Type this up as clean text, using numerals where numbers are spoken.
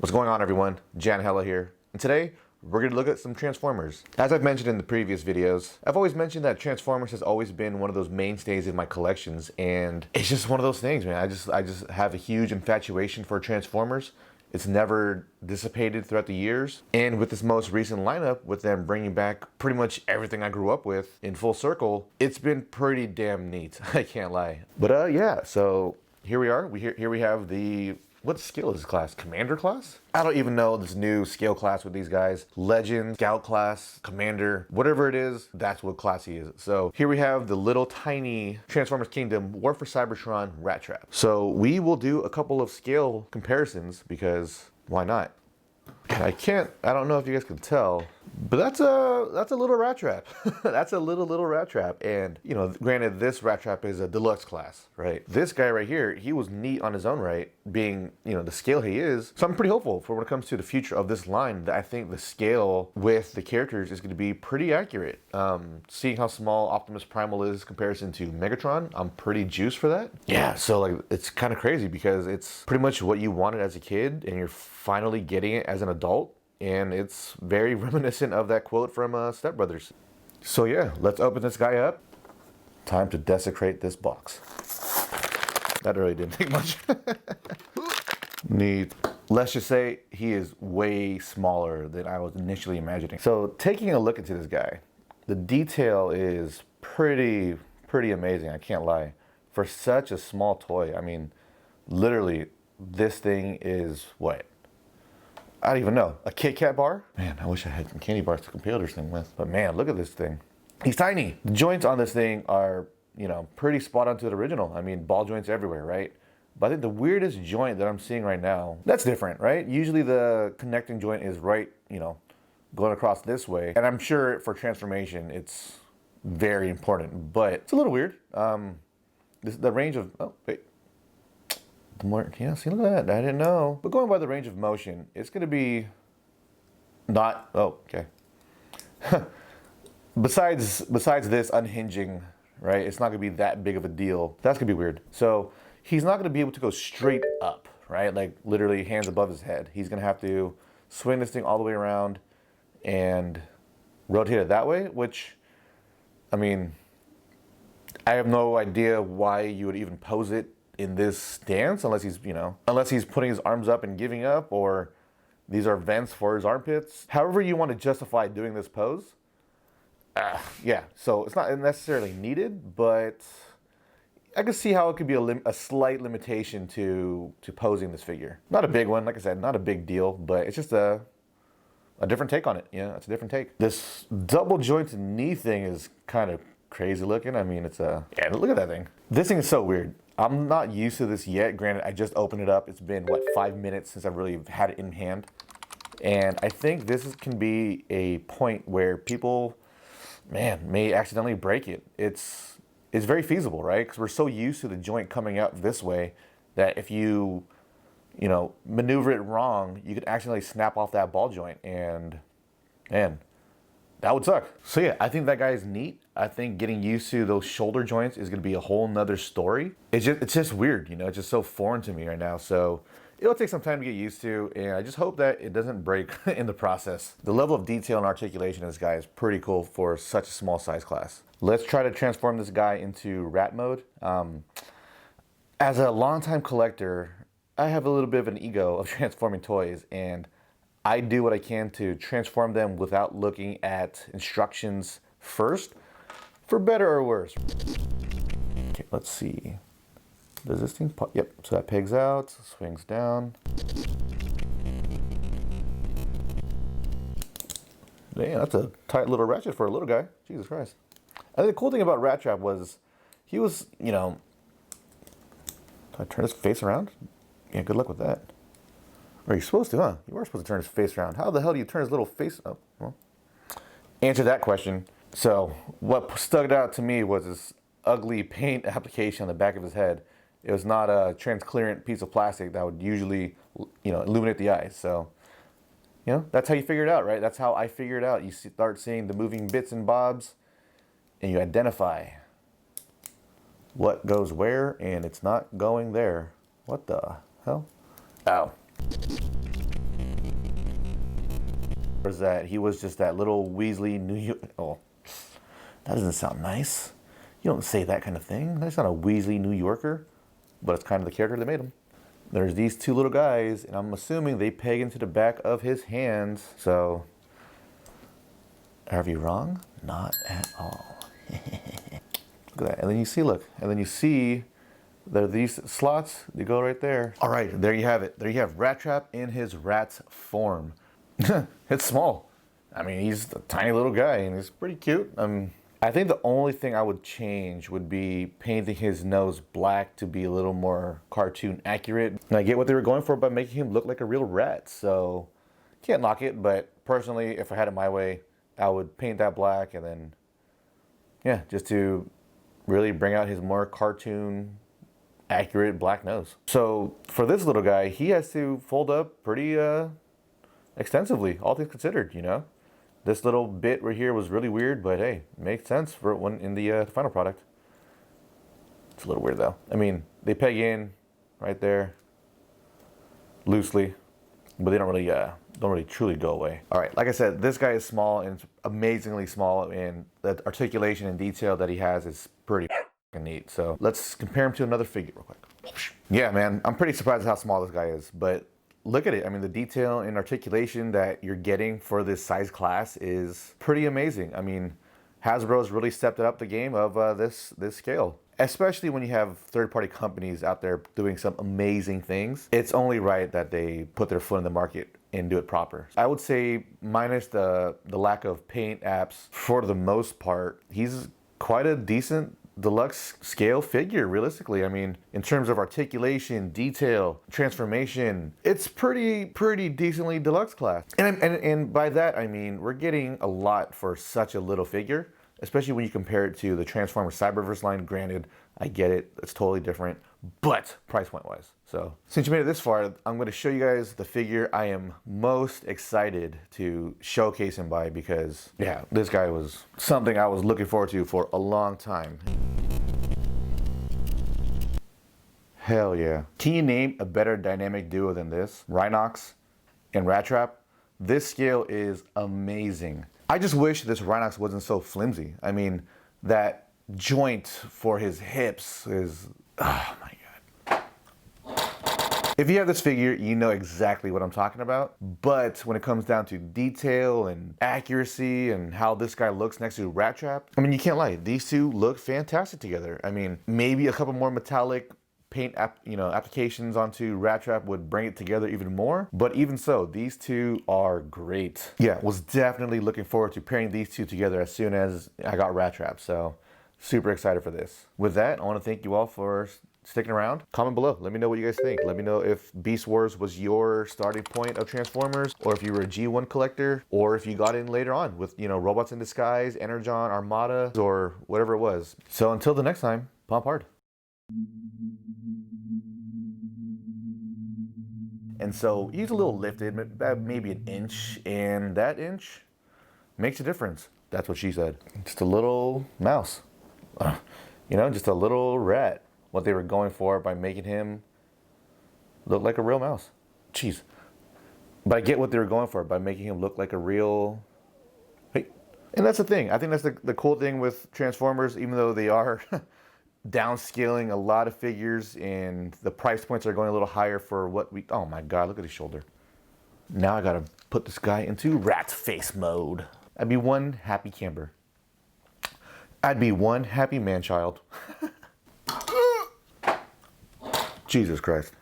What's going on, everyone? Jan Hella here, and today we're going to look at some Transformers. As I've mentioned in the previous videos, I've always mentioned that Transformers has always been one of those mainstays in my collections, and it's just one of those things, man. I just have a huge infatuation for Transformers. It's never dissipated throughout the years, and with this most recent lineup, with them bringing back pretty much everything I grew up with in full circle, it's been pretty damn neat. I can't lie. But yeah, so here we are. Here we have the, what skill is this class? Commander class? I don't even know this new scale class with these guys. Legend, Scout class, Commander, whatever it is, that's what class he is. So here we have the little tiny Transformers Kingdom War for Cybertron Rattrap. So we will do a couple of scale comparisons because why not? And I don't know if you guys can tell, but that's a little rat trap. That's a little rat trap. And, you know, granted, this rat trap is a deluxe class, right? This guy right here, he was neat on his own right, being, you know, the scale he is. So I'm pretty hopeful for when it comes to the future of this line that I think the scale with the characters is going to be pretty accurate. Seeing how small Optimus Primal is in comparison to Megatron, I'm pretty juiced for that. Yeah, so like, it's kind of crazy because it's pretty much what you wanted as a kid and you're finally getting it as an adult. And it's very reminiscent of that quote from Step Brothers. So yeah, let's open this guy up. Time to desecrate this box. That really didn't take much. Neat. Let's just say he is way smaller than I was initially imagining. So taking a look into this guy, the detail is pretty amazing, I can't lie. For such a small toy, I mean, literally, this thing is what? I don't even know. A Kit Kat bar? Man, I wish I had some candy bars to compare this thing with. But man, look at this thing. He's tiny. The joints on this thing are, you know, pretty spot on to the original. I mean, ball joints everywhere, right? But I think the weirdest joint that I'm seeing right now, that's different, right? Usually the connecting joint is right, you know, going across this way. And I'm sure for transformation, it's very important, but it's a little weird. The range of, oh, wait. Yeah, see, look at that. I didn't know. But going by the range of motion, it's going to be not, oh, okay. Besides this unhinging, right, it's not going to be that big of a deal. That's going to be weird. So he's not going to be able to go straight up, right, like literally hands above his head. He's going to have to swing this thing all the way around and rotate it that way, which, I mean, I have no idea why you would even pose it in this stance, unless he's, you know, unless he's putting his arms up and giving up, or these are vents for his armpits. However you want to justify doing this pose. Yeah, so it's not necessarily needed, but I can see how it could be a slight limitation to posing this figure. Not a big one, like I said, not a big deal, but it's just a different take on it. Yeah, it's a different take. This double jointed knee thing is kind of crazy looking. I mean, yeah, look at that thing. This thing is so weird. I'm not used to this yet. Granted, I just opened it up. It's been, what, 5 minutes since I've really had it in hand. And I think this can be a point where people, man, may accidentally break it. It's very feasible, right? Because we're so used to the joint coming out this way that if you know, maneuver it wrong, you could accidentally snap off that ball joint. And, man, that would suck. So yeah, I think that guy is neat. I think getting used to those shoulder joints is gonna be a whole nother story. It's just weird, you know, it's just so foreign to me right now. So it'll take some time to get used to, and I just hope that it doesn't break in the process. The level of detail and articulation of this guy is pretty cool for such a small size class. Let's try to transform this guy into rat mode. As a longtime collector, I have a little bit of an ego of transforming toys, and I do what I can to transform them without looking at instructions first, for better or worse. Okay, let's see. Does this thing pop? Yep, so that pegs out, swings down. Damn, that's a tight little ratchet for a little guy. Jesus Christ. I think the cool thing about Rattrap was he was, you know, did I turn his face around? Yeah, good luck with that. Or you're supposed to, huh? You are supposed to turn his face around. How the hell do you turn his little face? Oh, well. Answer that question. So what stuck out to me was this ugly paint application on the back of his head. It was not a transparent piece of plastic that would usually, you know, illuminate the eyes. So, you know, that's how you figure it out, right? That's how I figure it out. You start seeing the moving bits and bobs, and you identify what goes where, and it's not going there. What the hell? Ow. Was that he was just that little Weasley New York. Oh, that doesn't sound nice. You don't say that kind of thing. That's not a Weasley New Yorker, but it's kind of the character that made him. There's these two little guys, and I'm assuming they peg into the back of his hands. So, are we wrong? Not at all. Look at that. And then you see, look, and then you see there are these slots. They go right there. All right, there you have it. There you have Rattrap in his rat form. It's small. I mean, he's a tiny little guy, and he's pretty cute. I think the only thing I would change would be painting his nose black to be a little more cartoon accurate. And I get what they were going for by making him look like a real rat, so can't knock it. But personally, if I had it my way, I would paint that black and then, yeah, just to really bring out his more cartoon accurate black nose. So for this little guy, he has to fold up pretty extensively, all things considered, you know. This little bit right here was really weird, but hey, it makes sense for when in the final product. It's a little weird though. I mean, they peg in right there loosely, but they don't really truly go away. All right, like I said, this guy is small and it's amazingly small, and the articulation and detail that he has is pretty neat. So let's compare him to another figure real quick. Yeah, man, I'm pretty surprised at how small this guy is, but look at it. I mean, the detail and articulation that you're getting for this size class is pretty amazing. I mean, Hasbro's really stepped up the game of this scale. Especially when you have third-party companies out there doing some amazing things. It's only right that they put their foot in the market and do it proper. I would say minus the lack of paint apps, for the most part, he's quite a decent deluxe scale figure, realistically. I mean, in terms of articulation, detail, transformation, it's pretty decently deluxe class. And by that, I mean, we're getting a lot for such a little figure, especially when you compare it to the Transformers Cyberverse line. Granted, I get it, it's totally different, but price point wise. So since you made it this far, I'm going to show you guys the figure I am most excited to showcase him by, because yeah, this guy was something I was looking forward to for a long time. Hell yeah. Can you name a better dynamic duo than this? Rhinox and Rattrap. This scale is amazing. I just wish this Rhinox wasn't so flimsy. I mean, that joint for his hips is, oh my God. If you have this figure, you know exactly what I'm talking about. But when it comes down to detail and accuracy and how this guy looks next to Rattrap, I mean, you can't lie. These two look fantastic together. I mean, maybe a couple more metallic paint applications onto Rattrap would bring it together even more, but even so, these two are great. Yeah, was definitely looking forward to pairing these two together as soon as I got Rattrap, so super excited for this. With that, I want to thank you all for sticking around. Comment below, let me know what you guys think. Let me know if Beast Wars was your starting point of Transformers, or if you were a G1 collector, or if you got in later on with, you know, Robots in Disguise, Energon, Armada, or whatever it was. So until the next time, pump hard. And so he's a little lifted, maybe an inch, and that inch makes a difference. That's what she said. Just a little mouse, you know, just a little rat. What they were going for by making him look like a real mouse. Jeez. But I get what they were going for by making him look like a real, hey. And that's the thing. I think that's the cool thing with Transformers, even though they are downscaling a lot of figures and the price points are going a little higher for what we, oh my God, look at his shoulder. Now I gotta put this guy into rat face mode. I'd be one happy camper. I'd be one happy man-child. Jesus Christ.